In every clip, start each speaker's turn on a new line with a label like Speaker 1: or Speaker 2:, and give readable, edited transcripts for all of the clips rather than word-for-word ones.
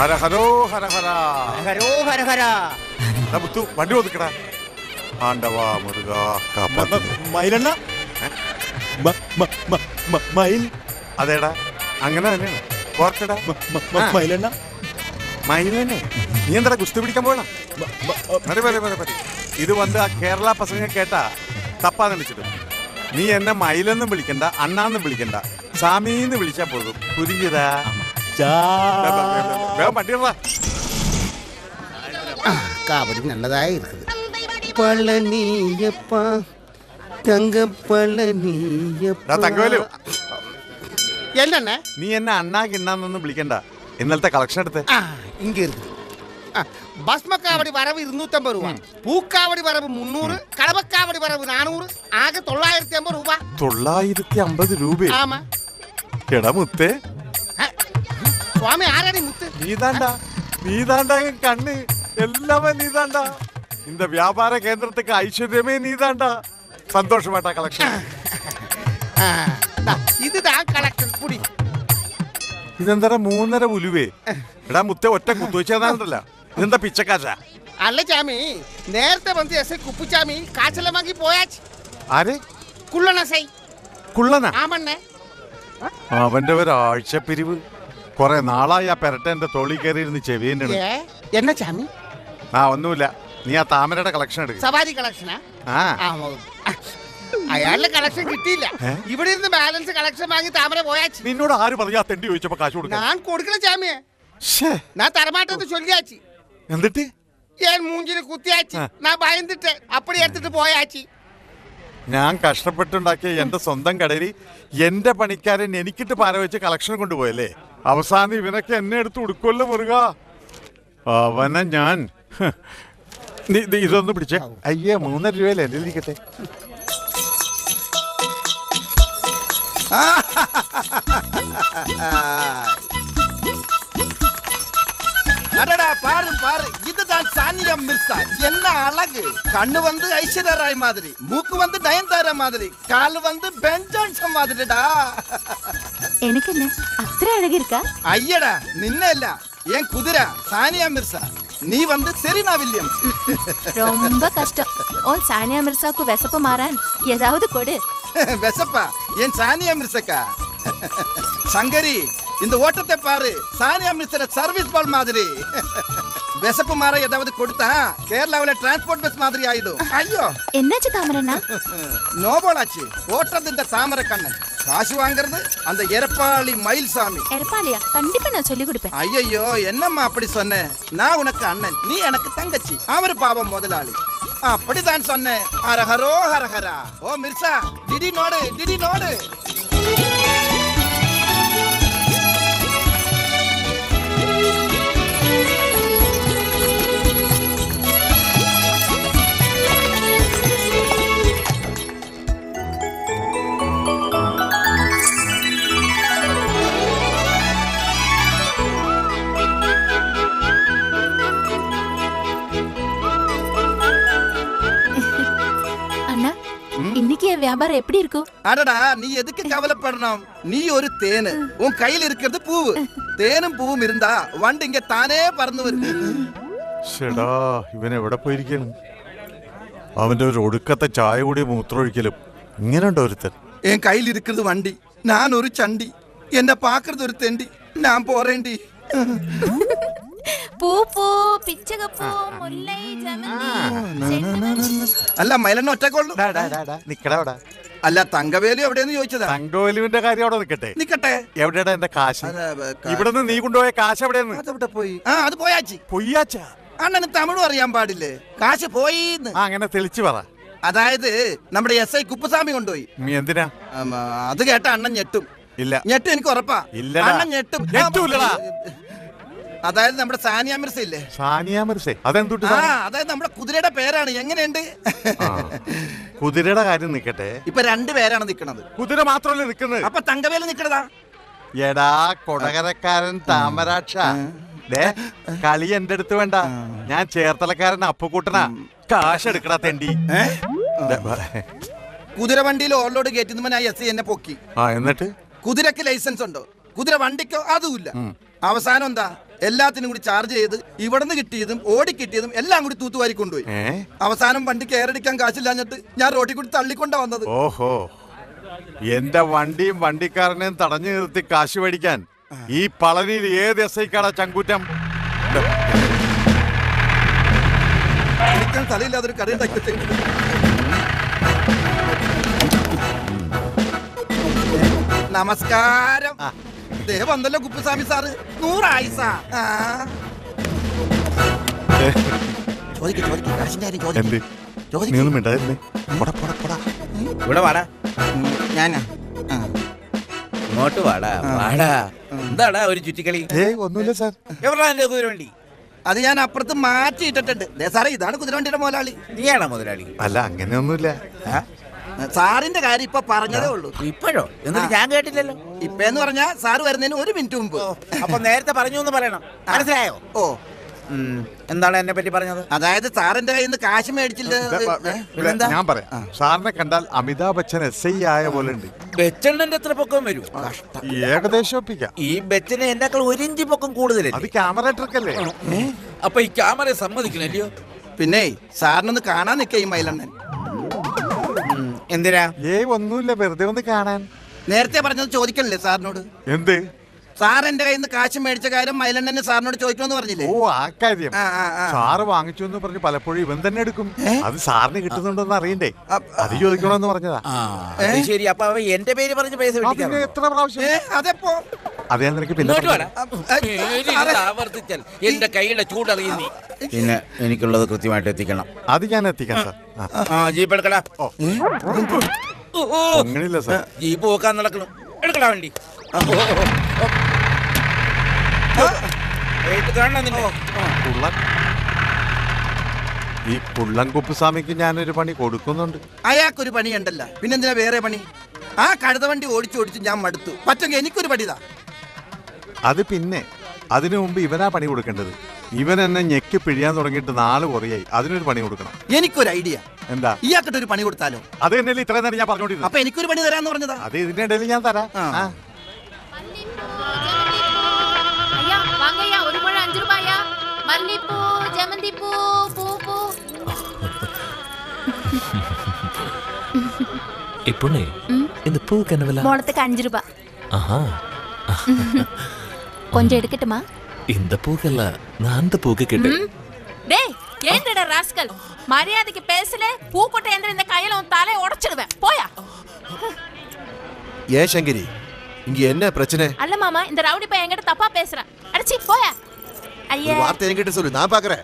Speaker 1: ഹര ഹരോ ഹര ഹര
Speaker 2: ഹരോ ഹര ഹര.
Speaker 1: മുത്തു വണ്ടി ഒതുക്കടാ. ആണ്ടവാ മുരുക
Speaker 3: മയിലെണ്ണ മയിൽ.
Speaker 1: അതേടാ അങ്ങനെ തന്നെയാണ്. ഓർക്കടാ
Speaker 3: മയിലെണ്ണ
Speaker 1: മയിലെന്നെ. നീ എന്താ ഗുസ്തി പിടിക്കാൻ പോകണം? ഇത് വന്ന് ആ കേരള പസംഗ കേട്ടാ തപ്പാന്ന് വിളിച്ചിട്ട്. നീ എന്നെ മയിലെന്നും വിളിക്കണ്ട, അണ്ണാന്നും വിളിക്കണ്ട, സാമീന്ന് വിളിച്ചാ പോതും. പുരിഞ്ഞതാ വണ്ടിടാ.
Speaker 2: കാവടി നല്ലതായി இருக்குது. പളനിയപ്പ തങ്ക പളനിയപ്പ.
Speaker 1: തങ്കവേലു,
Speaker 2: എന്നെ
Speaker 1: നീ എന്നെ അണ്ണാ കിണ്ണാന്നൊന്നും വിളിക്കണ്ട. ഇന്നലത്തെ കളക്ഷൻ എടുത്ത്
Speaker 2: ഇങ്ങ இருக்குது. ഭസ്മക്കാവടി വരവ് 250 രൂപ, പൂക്കാവടി വരവ് 300, കടവക്കാവടി വരവ് 400, ആകെ 950 രൂപ.
Speaker 1: 950 രൂപ?
Speaker 2: ആമാ.
Speaker 1: എടാ മുത്തേ,
Speaker 2: സ്വാമി ആരാണ് മുത്ത്?
Speaker 1: നീതാണ്ടാ കണ്ണ് எல்லாமே நீதாண்டா. இந்த வியாபார கேந்திரத்துக்கு ஐஸ்வர்யமே நீதாண்டா. சந்தோஷமாட்டா கலெக்ஷன்.
Speaker 2: இதுதான் கலெக்ஷன். புடி.
Speaker 1: ഇതെന്താ 3.5 ഉലുവേ? എടാ മുത്തേ, ഒറ്റ കുത്തുവെച്ചാന്നല്ല. ഇതെന്താ പിച്ചക്കാശ?
Speaker 2: അല്ല ചാമി, നേരത്തെ വന്ന് എസ് ഐ കുപ്പുചാമി കാശെല്ലാം വാങ്ങി പോയാച്ച്.
Speaker 1: ആര്?
Speaker 2: കുള്ളണ സൈ.
Speaker 1: കുള്ളനാ?
Speaker 2: ആമണ്ണേ.
Speaker 1: അവന്റെ ഒരാഴ്ച പിരിവ്. കൊറേ നാളായി ആ പെരട്ട എന്റെ തോളി കയറിയിരുന്ന് ചെവിയന്റെ.
Speaker 2: എന്നാ ചാമി?
Speaker 1: ഒന്നുമില്ല. നീ ആ താമരയുടെ കളക്ഷൻ എടുക്കും.
Speaker 2: സവാരി കളക്ഷനാ? അയാളുടെ കളക്ഷൻ കിട്ടിയില്ല. ഇവിടെ ഇരുന്ന് ബാലൻസ് കളക്ഷൻ വാങ്ങി താമര പോയാച്ച്.
Speaker 1: നിന്നോട് ആര് പറയാ തെണ്ടി ചോദിച്ചപ്പോ കാശ് കൊടുക്കാൻ?
Speaker 2: ഞാൻ കൊടുക്കണ ചാമിയെ. ഞാൻ തരമാട്ടെന്ന് ചൊല്ലിയാച്ചി.
Speaker 1: എന്നിട്ട്
Speaker 2: ഞാൻ മൂഞ്ചിന് കുത്തിയാച്ചി. ഞാൻ ഭയന്നിട്ട് അപ്പടി എടുത്തിട്ട് പോയാച്ചി.
Speaker 1: ഞാൻ കഷ്ടപ്പെട്ടുണ്ടാക്കിയ എന്റെ സ്വന്തം കടയിൽ എന്റെ പണിക്കാരൻ എനിക്കിട്ട് പാര വെച്ച് കളക്ഷൻ കൊണ്ടുപോയല്ലേ. അവസാനം ഇവനൊക്കെ എന്നെ എടുത്ത് ഉടുക്കുമല്ലോ മുരുക. അവനെ ഞാൻ ഇതൊന്ന് പിടിച്ചേ. അയ്യേ, 3.5 രൂപയല്ലേ എന്റെ ഇരിക്കട്ടെ.
Speaker 4: அடடா பாரு பாரு, இதுதான் சானியா மிர்சா. என்ன அழகு! கண்ணு வந்து ஐஸ்வர்யா ராய் மாதிரி, மூக்கு வந்து நயன்தாரா மாதிரி, கால் வந்து பென் ஜான்சன் மாதிரிடா.
Speaker 5: எனக்கு என்ன அത്ര அழகு இருக்கா?
Speaker 4: ஐயடா, நின்ன இல்ல என் குதிரை சானியா மிர்சா. நீ வந்து செரீனா வில்லியம்ஸ்.
Speaker 5: ரொம்ப கஷ்டம். ஓ சானியா மிர்சாக்கு விசப்பு மாறான் ஏதாவது கொடு.
Speaker 4: விசப்பா? என் சானியா மிர்சக்கா? சங்கரி, இந்த ஓட்டத்தை பாரு. சானியா மிர்சா சர்வீஸ் பால் மாதிரி. விசப்பு மாற ஏதாவது கொடுத்தா கேரளாவில டிரான்ஸ்போர்ட் பஸ் மாதிரி ஆயிடும். ஐயோ,
Speaker 5: என்னாச்சு தாமரண்ணா?
Speaker 4: நோபோலாச்சு. ஓட்டுறது இந்த தாமரை கண்ணன், காசு வாங்குறது அந்த எரப்பாளி மயில்சாமி.
Speaker 5: எரப்பாளியா? கண்டிப்பா நான் சொல்லி கொடுப்பேன்.
Speaker 4: ஐயோ, என்னம்மா அப்படி சொன்ன? நான் உனக்கு அண்ணன், நீ எனக்கு தங்கச்சி. அவரு பாவம் முதலாளி. அப்படிதான் சொன்னேன். ஹரஹரோ ஹரஹரா. ஓ மிர்சா, டிடி நோடு, டிடி நோடு.
Speaker 5: இன்னைக்கு வியாபாரம் எப்படி இருக்கும்?
Speaker 4: அடடா, நீ எதுக்கு கவலைப்படணும்? நீ ஒரு தேனு, உன் கையில் இருக்கிறது பூவு. தேனும் பூவும் இருந்தா வண்டு இங்க தானே பறந்து வருது.
Speaker 1: ഷെടാ, ഇവൻ എവിടെ പോയിരിക്കണം? അവന്റെ ഒരു ഒടുക്കത്തെ ചായ കൂടി മൂത്രമൊഴിക്കലും. ഇങ്ങനെയുണ്ടോ ഒരുത്തൻ?
Speaker 4: என் கையில் இருக்கிறது வண்டி, நான் ஒரு சண்டி, என்ன பாக்குறது ஒரு தெண்டி. நான் போறேன்டி.
Speaker 5: பூ பூ പിച്ചകപ്പൂ മുല്ലൈ ജമന്തി.
Speaker 4: അല്ല മൈലണ്ണ ഒറ്റക്കൊള്ളു.
Speaker 1: നിക്കടാ.
Speaker 4: അല്ല തങ്കവേലു എവിടെയെന്ന് ചോദിച്ചതാ.
Speaker 1: തങ്കവേലുവിന്റെ കാര്യം അവിടെ നിക്കട്ടെ.
Speaker 4: നിക്കട്ടെ.
Speaker 1: എവിടെയാ എന്റെ കാശ്? ഇവിടുന്ന് നീ കൊണ്ടുപോയ കാശ് എവിടെയെന്ന്?
Speaker 4: അതെവിടെ പോയി? അത് പോയാച്ചി.
Speaker 1: പൊയ്യാച്ചാ?
Speaker 4: അണ്ണന് തമിഴും അറിയാൻ പാടില്ലേ? കാശ് പോയിന്ന്
Speaker 1: അങ്ങനെ തെളിച്ചു പറ.
Speaker 4: അതായത് നമ്മുടെ എസ് ഐ കുപ്പുസ്വാമി കൊണ്ടുപോയി.
Speaker 1: നീ എന്തിനാ?
Speaker 4: അത് കേട്ട അണ്ണൻ ഞെട്ടും.
Speaker 1: ഇല്ല,
Speaker 4: ഞെട്ടും, എനിക്ക് ഉറപ്പാ.
Speaker 1: അണ്ണൻ
Speaker 4: ഞെട്ടും.
Speaker 2: അതായത് നമ്മുടെ സാനിയ മിർസ ഇല്ലേ?
Speaker 1: സാനിയ മിർസ അതെന്തുട്ട്?
Speaker 2: അതായത് നമ്മുടെ കുതിരയുടെ പേരാണ്. എങ്ങനെയുണ്ട്?
Speaker 1: കുതിരയുടെ കാര്യം നിക്കട്ടെ.
Speaker 2: ഇപ്പൊ 2 പേരാണ് നിക്കണത്.
Speaker 1: കുതിര മാത്രമല്ലേ നിക്കുന്നത്?
Speaker 2: അപ്പൊ തങ്കവേല് നിക്കണതാ?
Speaker 1: എടാ കൊടകരക്കാരൻ താമരാക്ഷ, കളി എന്റെ അടുത്ത് വേണ്ട. ഞാൻ ചേർത്തലക്കാരൻ അപ്പുകൂട്ടനാ. കാശ് എടുക്കടാ തെണ്ടി.
Speaker 2: കുതിര വണ്ടിയിൽ ഓവർലോഡ് കയറ്റുന്നവനായി എസ് എന്നെ പൊക്കി.
Speaker 1: എന്നിട്ട്
Speaker 2: കുതിരക്ക് ലൈസൻസ് ഉണ്ടോ? കുതിര വണ്ടിക്കോ അതുമില്ല. അവസാനം എന്താ,
Speaker 4: എല്ലാത്തിനും കൂടി ചാർജ് ചെയ്ത് ഇവിടുന്ന് കിട്ടിയതും ഓടിക്കിട്ടിയതും എല്ലാം കൂടി തൂത്തുവാരി കൊണ്ടുപോയി. അവസാനം വണ്ടി കയറടിക്കാൻ കാശില്ലാഞ്ഞിട്ട് ഞാൻ റോഡിൽ കൂടി തള്ളിക്കൊണ്ടാ വന്നത്.
Speaker 1: ഓഹോ, എന്റെ വണ്ടിയും വണ്ടിക്കാരനെയും തടഞ്ഞു നിർത്തി കാശ് മേടിക്കാൻ ഈ പളനിയിൽ ഏത് SI-ക്കാടാ ചങ്കൂറ്റം?
Speaker 4: എനിക്കാൻ തലയില്ലാതൊരു കട ഉണ്ടാക്കി വെച്ചേക്കുന്നത്. നമസ്കാരം. ദേ വന്നല്ലോ കുപ്പുസ്വാമി സാറ്. 100 ആയിസ.
Speaker 1: എന്ത്? നീ ഒന്നും മിണ്ടായിരുന്നേ. പോടാ, പോടാ, പോടാ.
Speaker 6: ഇവിടെ വാടാ,
Speaker 4: ഞാനാ
Speaker 6: ഇങ്ങോട്ട് വാടാ, വാടാ. എന്താടാ ഒരു ചുറ്റിക്കളി?
Speaker 1: ഒന്നുമില്ല സാർ.
Speaker 6: എവിടാ എന്റെ കുതിരവണ്ടി?
Speaker 4: അത് ഞാൻ അപ്പുറത്ത് മാറ്റിയിട്ടിട്ടുണ്ട്. ദേ സാറേ, ഇതാണ് കുതിരവണ്ടിയുടെ മുതലാളി.
Speaker 6: നീയാണോ മുതലാളി?
Speaker 1: അല്ല, അങ്ങനെയൊന്നുമില്ല.
Speaker 4: സാറിന്റെ കാര്യം ഇപ്പൊ പറഞ്ഞതേ ഉള്ളൂ.
Speaker 6: ഇപ്പോഴോ? എന്നിട്ട് ഞാൻ കേട്ടില്ലല്ലോ.
Speaker 4: ഇപ്പെന്ന് പറഞ്ഞാ സാറ് വരുന്നതിന് 1 മിനിറ്റ് മുമ്പ്.
Speaker 6: അപ്പൊ നേരത്തെ പറഞ്ഞു എന്ന് പറയണം, മനസ്സിലായോ?
Speaker 4: ഓ,
Speaker 6: എന്താണ് എന്നെ പറ്റി പറഞ്ഞത്?
Speaker 4: അതായത് സാറിന്റെ കയ്യിൽ നിന്ന് കാശ് മേടിച്ചില്ല.
Speaker 6: പിന്നെന്താ?
Speaker 1: ഞാൻ പറയാം. സാറിനെ കണ്ടാൽ അമിതാഭ് ബച്ചൻ SI ആയ പോലെ ഉണ്ട്.
Speaker 6: ബെച്ചണ്ണന്റെ എത്ര പൊക്കം വരും?
Speaker 1: ഏകദേശം ഒപ്പിക്കാം.
Speaker 6: ഈ ബെച്ചന് എന്നെക്കാൾ 1 ഇഞ്ച് പൊക്കം കൂടുതലല്ലേ?
Speaker 1: അത് ക്യാമറ ട്രിക്കല്ലേ?
Speaker 6: അപ്പൊ ഈ ക്യാമറ സമ്മതിക്കണല്ലയോ?
Speaker 4: പിന്നെ സാറിനൊന്ന് കാണാൻ നിൽക്കുക ഈ മയിലണ്ണൻ.
Speaker 6: എന്തിനാ?
Speaker 1: ഒന്നുമില്ല, വെറുതെ ഒന്ന് കാണാൻ.
Speaker 4: നേരത്തെ പറഞ്ഞത് ചോദിക്കണില്ലേ സാറിനോട്?
Speaker 1: എന്ത്?
Speaker 4: സാർ എന്റെ കയ്യിൽ നിന്ന് കാശ് മേടിച്ച കാര്യം മയിലണ്ണന് സാറിനോട് ചോദിക്കണമെന്ന് പറഞ്ഞില്ലേ?
Speaker 1: ഓ, ആ കാര്യം.
Speaker 4: ആ.
Speaker 1: സാറ് വാങ്ങിച്ചു എന്ന് പറഞ്ഞ് പലപ്പോഴും ഇവൻ തന്നെ എടുക്കും. അത് സാറിന് കിട്ടുന്നുണ്ടോന്ന് അറിയണ്ടേ, അത് ചോദിക്കണമെന്ന് പറഞ്ഞതാ.
Speaker 6: ശരി, അപ്പൊ അവ എന്റെ പേര് പറഞ്ഞ് പൈസ
Speaker 1: പിന്നെ എത്ര പ്രാവശ്യം?
Speaker 4: അതെപ്പോ?
Speaker 1: അതേ നിനക്ക് പിന്നെ
Speaker 6: ആവർത്തിച്ചാൽ എന്റെ കൈയുടെ ചൂടറിയുന്നേ. പിന്നെ എനിക്കുള്ളത് കൃത്യമായിട്ട് എത്തിക്കണം.
Speaker 1: അത് ഞാൻ എത്തിക്കാം സാർ.
Speaker 6: ജീപ്പ് എടുക്കടാ.
Speaker 1: അങ്ങനെയില്ല സാർ.
Speaker 6: ജീപ്പ് പോക്കാൻ നടക്കണം. എടുക്കടാ വണ്ടി.
Speaker 1: ഈ പുള്ളൻ കുപ്പുസ്വാമിക്ക് ഞാനൊരു പണി കൊടുക്കുന്നുണ്ട്.
Speaker 4: അയാൾക്കൊരു പണിയുണ്ടല്ല, പിന്നെന്തിനാ വേറെ പണി? ആ കഴുത വണ്ടി ഓടിച്ചോടിച്ച് ഞാൻ മടുത്തു. പറ്റുമെങ്കിൽ എനിക്കൊരു പണിതാ.
Speaker 1: അത് പിന്നെ അതിനു മുമ്പ് ഇവനാ പണി കൊടുക്കേണ്ടത്. ഇവൻ എന്നെ ഞെക്കി പിഴിയാൻ തുടങ്ങിയിട്ട് 4 കുറയായി. അതിനൊരു പണി കൊടുക്കണം.
Speaker 4: എനിക്കൊരു ഐഡിയ.
Speaker 1: എന്താ?
Speaker 4: ഇയാൾക്കിട്ട് ഒരു പണി കൊടുത്താലോ?
Speaker 1: അത് തന്നെയല്ലേ ഇത്രയും നേരം ഞാൻ പറഞ്ഞോണ്ടിരുന്നു.
Speaker 4: അപ്പൊ എനിക്കൊരു പണി തരാന്ന് പറഞ്ഞതാ.
Speaker 1: അത് ഇതിന്റെ ഇടയിൽ ഞാൻ തരാം.
Speaker 5: ஐயா வாங்கய்யா, ஒரு முழம் 5 ரூபாயா? மல்லிப்பூ, ஜமந்திப்பூ, பூ.
Speaker 7: இப்பொண்ணே இந்த பூக்கு என்ன விலை?
Speaker 5: முழத்துக்கு 5 ரூபாய்.
Speaker 7: ஆஹா,
Speaker 5: கொஞ்சம் எடுக்கட்டுமா?
Speaker 7: இந்த பூக்கல்ல, நான் அந்த பூக்கு கேட்டேன்.
Speaker 5: டேய், ஏண்டடா ராஸ்கல், மரியாதைக்கு பேசல. பூக்கொட்டை என்ற இந்த கையில உன் தலையை உடைச்சிடுவேன். போயா.
Speaker 3: ஏன் சங்கரி, இங்க என்ன பிரச்சனை?
Speaker 5: அல்ல மாமா, இந்த ரவுடி பையன் என்கிட்ட தப்பா பேசுறான். அடச்சி போயா. ஐயா,
Speaker 3: ஒரு வார்த்தை என்கிட்ட சொல்லு, நான் பாக்குறேன்.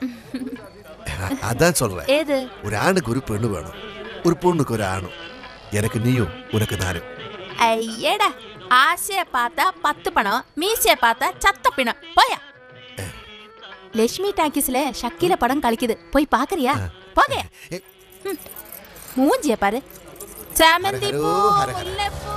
Speaker 3: அதான் சொல்றேன்.
Speaker 5: ஏது?
Speaker 3: ஒரு ஆணுக்கு ஒரு பெண்ணு வேணும், ஒரு பொண்ணுக்கு ஒரு ஆணும். எனக்கு நீயும், உனக்கு நானும்.
Speaker 5: ஐயடா, ஆசைய பார்த்தா 10 பணம், மீசைய பார்த்தா சத்த பிணம். போயா. லட்சுமி டாக்கிஸ்ல ஷக்கீல படம் கழிக்குது, போய் பாக்குறியா? போக. மூஞ்சிய பாரு. சாமந்தி பூ, முல்லைப்பூ.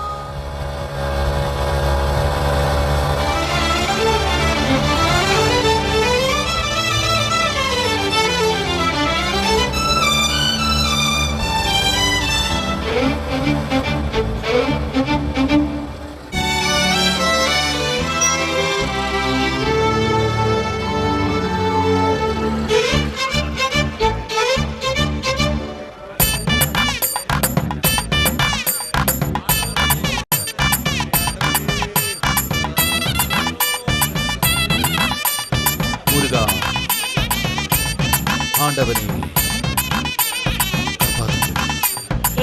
Speaker 7: ஆண்டவனே,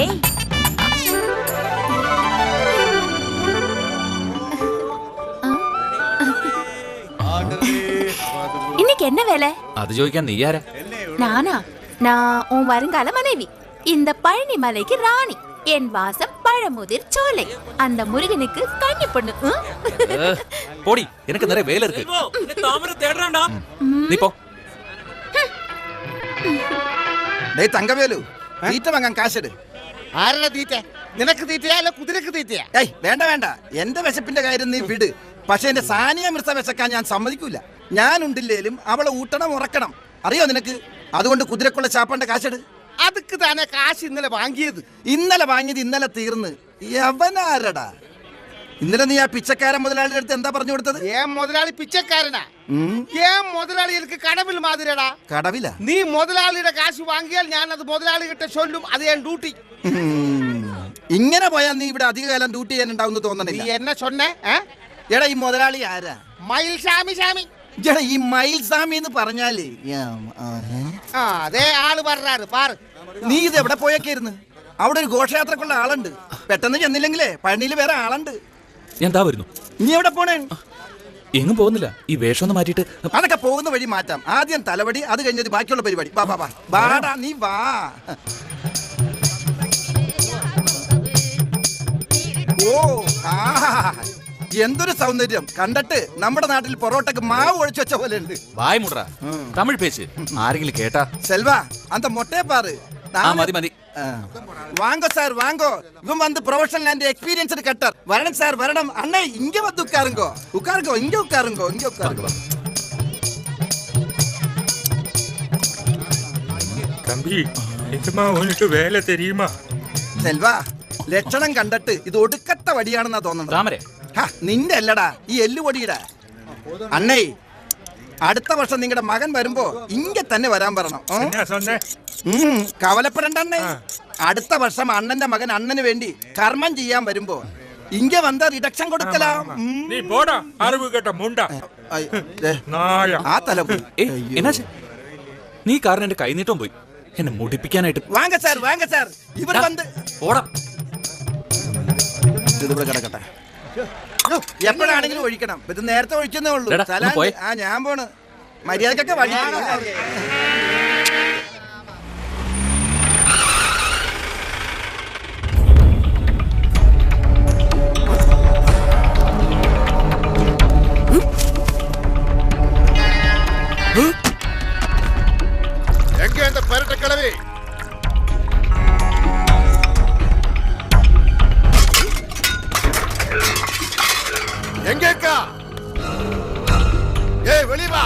Speaker 5: ஏய், இன்னைக்கு என்ன வேலை?
Speaker 7: அது ஜோதிക്കാൻ நீ யார?
Speaker 5: நானா? நான் உன் வருங்கால மனைவி. இந்த பழனி மலைக்கு ராணி. என் வாசம் பழமுதிர் சோலை. அந்த முருகனுக்கு கன்னி பொண்ணு.
Speaker 7: போடி, எனக்கு நிறைய வேலை இருக்கு. தாமரை தேடுறான்டா. நீ போ.
Speaker 4: ഡേയ് തങ്കവേലു, തീറ്റ വാങ്ങാൻ കാശെടു.
Speaker 2: ആരുടെ തീറ്റ? നിനക്ക് തീറ്റയാ അല്ല കുതിരക്ക് തീറ്റയാ?
Speaker 4: ഏയ് വേണ്ട വേണ്ട, എന്റെ വിശപ്പിന്റെ കാര്യം നീ വിട്. പക്ഷെ എന്റെ സാനിയ മിർസ വിശക്കാൻ ഞാൻ സമ്മതിക്കൂല. ഞാനുണ്ടില്ലേലും അവളെ ഊട്ടണം ഉറക്കണം, അറിയോ നിനക്ക്? അതുകൊണ്ട് കുതിരക്കുള്ള ചാപ്പാന്റെ കാശെടു.
Speaker 2: അതുക്ക് തന്നെ കാശ് ഇന്നലെ വാങ്ങിയത്.
Speaker 4: ഇന്നലെ വാങ്ങിയത് ഇന്നലെ തീർന്ന്. യവനാരടാ? ഇന്നലെ നീ ആ പിച്ചക്കാരൻ മുതലാളിയുടെ അടുത്ത് എന്താ പറഞ്ഞു കൊടുത്തത്?
Speaker 2: ஏன் முதலாளி பிச்சைக்காரனா? ஏன் முதலாளി എനിക്ക് കടവിൽ മാതിരടാ.
Speaker 4: കടവില
Speaker 2: നീ മുതലാളിയുടെ കാശ് വാങ്ങിയാൽ ഞാൻ അത് മുതലാളി കിட்ட ചൊല്ലും. അത് ഞാൻ ഡ്യൂട്ടി.
Speaker 4: ഇങ്ങനെ പോയാൽ നീ ഇവിടെ അധിക കാലം ഡ്യൂട്ടി ചെയ്യാനുണ്ടാവുന്ന
Speaker 2: നീ
Speaker 4: തോന്നണില്ല.
Speaker 2: എന്നെ சொன்ன?
Speaker 4: എടാ ഈ മുതലാളി ആരാ?
Speaker 2: മയിൽ ഷാമി ഷാമി.
Speaker 4: എടാ ഈ മയിൽസ്വാമി എന്ന് പറഞ്ഞാല്
Speaker 2: ആ അതേ ആള് പറഞ്ഞാറ് പാറ്.
Speaker 4: നീ ഇത് എവിടെ പോയേക്കായിരുന്നു? അവിടെ ഒരു ഘോഷയാത്രക്കുള്ള ആളുണ്ട്. പെട്ടെന്ന് ചെന്നില്ലെങ്കിലേ പണിയിൽ വേറെ ആളുണ്ട്.
Speaker 7: ഞാൻ ദാ വരുന്നു.
Speaker 4: നീ എവിടെ പോണേ?
Speaker 7: എങ്ങും പോകുന്നില്ല. ഈ വേഷം ഒന്ന് മാറ്റിയിട്ട്
Speaker 4: അതൊക്കെ പോകുന്ന വഴി മാറ്റാം. ആദ്യം തലവടി, അത് കഴിഞ്ഞത് ബാക്കിയുള്ള പരിപാടി. വാ വാ വാ വാടാ നീ വാ. ഓ ആ എന്തൊരു സൗന്ദര്യം കണ്ടിട്ട് നമ്മുടെ നാട്ടിൽ പൊറോട്ടക്ക് മാവ് ഒഴിച്ചു വെച്ച പോലെ ഉണ്ട്.
Speaker 7: വായ് മുട്ര തമിഴ് പേച്ച് ആരെങ്കിലും കേട്ടാ?
Speaker 4: செல்வா அந்த மொட்டை பாரு.
Speaker 7: മതി മതി.
Speaker 4: வாங்கோ சார் வாங்கோ. இவன் வந்து ப்ரொஃபஷனல் அண்ட் எக்ஸ்பீரியன்ஸ்டு கட்டர். வரணும் சார் வரணும். அண்ணே இங்க வந்து உட்காருங்கோ உட்காருங்கோ இங்க உட்காருங்கோ இங்க உட்காருங்கோ.
Speaker 8: தம்பி நிஜமா உனக்கு வேலை தெரியுமா?
Speaker 4: செல்வா ലക്ഷണം കണ്ടിട്ട് ഇത് ഒടുക്കത്തെ വടിയാണെന്നാ തോന്നുന്നത്.
Speaker 7: താമരെ
Speaker 4: നിന്റെ അല്ലടാ ഈ എല്ലുപൊടിയുടെ. അണ്ണേ അടുത്ത വർഷം നിങ്ങളുടെ മകൻ വരുമ്പോ ഇങ്ങ തന്നെ വരാൻ പറയണം.
Speaker 8: என்ன சொன்ன?
Speaker 4: കവലപ്പെടണ്ടേ. അടുത്ത വർഷം അണ്ണന്റെ മകൻ അണ്ണന് വേണ്ടി കർമ്മം ചെയ്യാൻ വരുമ്പോ ഇങ്ങ വന്ന റിഡക്ഷൻ കൊടുക്കലാം.
Speaker 8: நீ போடா அறிவு கட்ட முண்டா நாயா.
Speaker 4: ആ തല പോയി.
Speaker 7: എന്നാ നീ കാരണം എന്റെ കൈനീട്ടം പോയി എന്നെ മുടിപ്പിക്കാനായിട്ട്.
Speaker 4: വാങ്ങ സാർ വാങ്ങ സാർ. ഇവർ വന്ന്
Speaker 7: ഓടാ.
Speaker 4: ഇതിവിടെ കിടക്കട്ടെ. എപ്പോഴാണെങ്കിലും ഒഴിക്കണം. ഇത് നേരത്തെ ഒഴിക്കുന്നേ ഉള്ളൂ.
Speaker 7: എടാ, ഒന്ന് പോയെ.
Speaker 4: ആ ഞാൻ പോണ്. മര്യാദക്കൊക്കെ വഴി.
Speaker 1: എങ്ക എന്റെ പരട്ടക്കിളവി எங்கேக்கா? ஏய் வெளிய வா.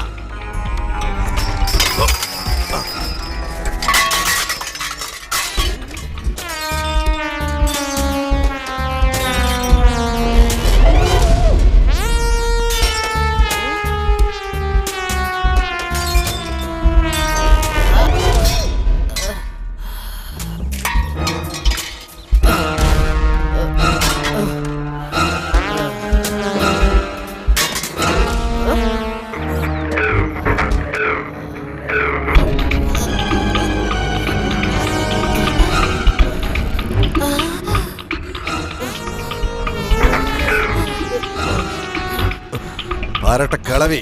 Speaker 3: പാരട്ട കിളവി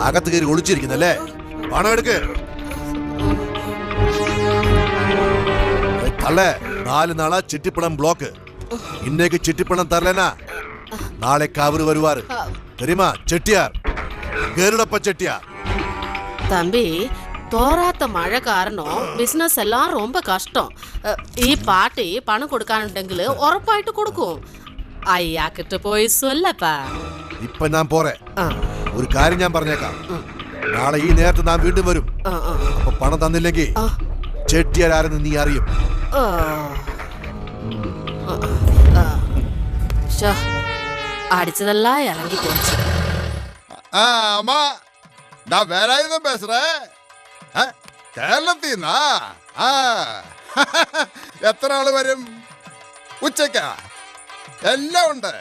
Speaker 3: അകത്ത് കയറി ഒളിച്ചിരിക്കുന്നല്ലേ? പണം എടുക്ക്. തള്ളേ 4 നാളാ ചിട്ടിപ്പണം ബ്ലോക്ക്. ഇന്നേക്ക് ചിട്ടിപ്പണം തരലനാ நாளைக்கு அவரு வருவாரு தெரியுமா? செட்டியார் கருடப்ப செட்டியார்.
Speaker 9: தம்பி தோராத்த மழை காரணம் பிசினஸ் எல்லாம் ரொம்ப கஷ்டம். ഈ പാർട്ടി പണം കൊടുക്കാനുണ്ടെങ്കിൽ ഉറപ്പായിട്ട് കൊടുക്കും. അയ്യാക്കിട്ട് പോയി சொல்லப்பா.
Speaker 3: ഇപ്പൊ ഞാൻ പോരെ. ഒരു കാര്യം ഞാൻ പറഞ്ഞേക്കാം. നാളെ ഈ നേരത്തെ ഞാൻ വീണ്ടും വരും. അപ്പൊ പണം തന്നില്ലെങ്കിൽ ചെട്ടിയാർ ആരെന്ന് നീ അറിയും.
Speaker 9: அடிச்சதெல்லாம் இறங்கி போச்சு.
Speaker 1: அம்மா நான் வேற எதுவும் பேசுறேன். കേരളത്തിന്നാ? എത്ര ആള് വരും? ഉച്ചക്ക എല്ലാം ഉണ്ട്.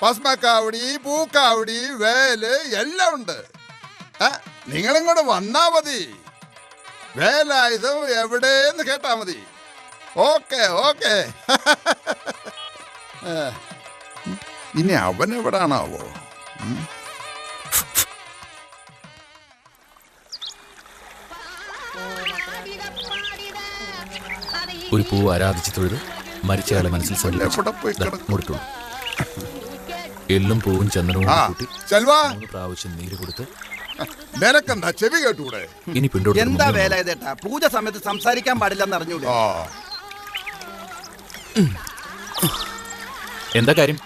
Speaker 1: ഭസ്മക്കാവടി, പൂക്കാവടി, വേല് എല്ലാം ഉണ്ട്. നിങ്ങളിങ്ങോട്ട് വന്നാ മതി. വേലായുധം എവിടെയെന്ന് കേട്ടാ മതി. Okay okay. ഇനി അവൻ എവിടാണാവോ?
Speaker 7: ഒരു പൂവ് ആരാധിച്ച് തൊഴുത് മരിച്ചയാളെ മനസ്സിൽ മുടിട്ടുള്ളൂ. എല്ലും പൂവും ചന്ദനവും കൂട്ടി 3 പ്രാവശ്യം നീര് കൊടുത്ത്
Speaker 1: നിനക്കെന്താ ചെവി കേട്ടൂടെ?
Speaker 7: ഇനി പിന്നോട്ട്
Speaker 4: എന്താ വേല ഇതേട്ടാ? പൂജ സമയത്ത് സംസാരിക്കാൻ പാടില്ലെന്ന് അറിഞ്ഞൂടെ?
Speaker 7: എന്താ കാര്യം?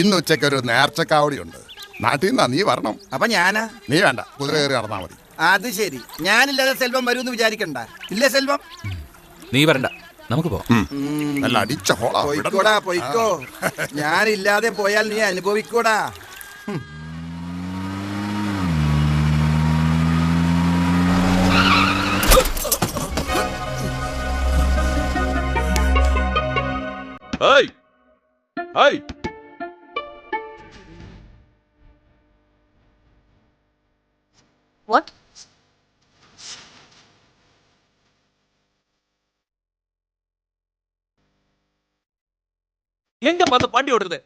Speaker 1: ഇന്ന് ഉച്ചയ്ക്ക് ഒരു നേർച്ചക്കാവടി ഉണ്ട്. നാട്ടിൽ നിന്നാ നീ വരണം.
Speaker 4: അപ്പൊ ഞാനാ?
Speaker 1: നീ വേണ്ട, കുതിര കയറി നടന്നാ മതി.
Speaker 4: അത് ശരി. ഞാനില്ലാതെ സെൽവം വരുമെന്ന് വിചാരിക്കണ്ട. ഇല്ലേ സെൽവം?
Speaker 7: നീ വരണ്ട, നമുക്ക് പോവാം.
Speaker 8: നല്ല അടിച്ച ഹോളാ.
Speaker 4: പോയിക്കോടാ പോയിക്കോ. ഞാനില്ലാതെ പോയാൽ നീ അനുഭവിക്കോടാ.
Speaker 7: Hey hey
Speaker 5: what?
Speaker 7: എങ്ക பார்த்து വണ്ടി ഓടുന്നത്?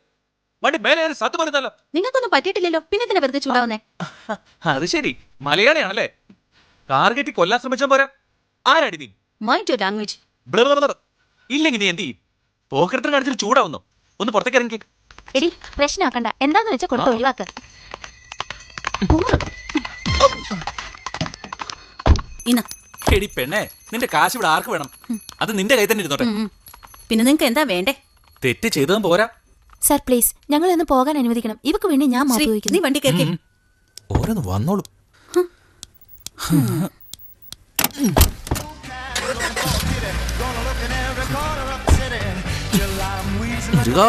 Speaker 7: വണ്ടി മേലെ സത്തു പറഞ്ഞല്ലോ.
Speaker 5: നിങ്ങൾക്കൊന്നും പറ്റിയിട്ടില്ലല്ലോ, പിന്നെ തന്നെ വെറുതെ ചൂടാവുന്നേ.
Speaker 7: അത് ശരി, മലയാളിയാണല്ലേ? ടാർഗറ്റ് കൊല്ലാൻ ശ്രമിച്ചാൽ പോരാ. ആരാടി നീ?
Speaker 5: Mind your language.
Speaker 7: ഇല്ലെങ്കിൽ നീ എന്ത് ചെയ്യും? പോക്കരത്തിന് കാണിച്ചിട്ട് ചൂടാവുന്നു. ഒന്ന് പുറത്തേക്ക് ഇറങ്ങി.
Speaker 5: എടി പ്രശ്നമാക്കണ്ട, എന്താന്ന് വെച്ചാൽ കൊടുത്ത് ഒഴിവാക്ക്.
Speaker 10: എടി പെണ്ണേ, നിന്റെ കാശ് ഇവിടെ ആർക്ക് വേണം? അത് നിന്റെ കൈ തന്നെ ഇരുന്നോട്ടെ.
Speaker 5: പിന്നെ നിങ്ങൾക്ക് എന്താ വേണ്ടേ?
Speaker 10: തെറ്റ് ചെയ്തതും പോരാ.
Speaker 5: സർ പ്ലീസ്, ഞങ്ങളെ ഒന്ന് പോകാൻ അനുവദിക്കണം. ഇവക്ക് വേണ്ടി ഞാൻ മാപ്പ് ചോദിക്കുന്നു. നീ വണ്ടി കയറി.
Speaker 10: ഓരോന്ന് വന്നോളും. മുരുകാ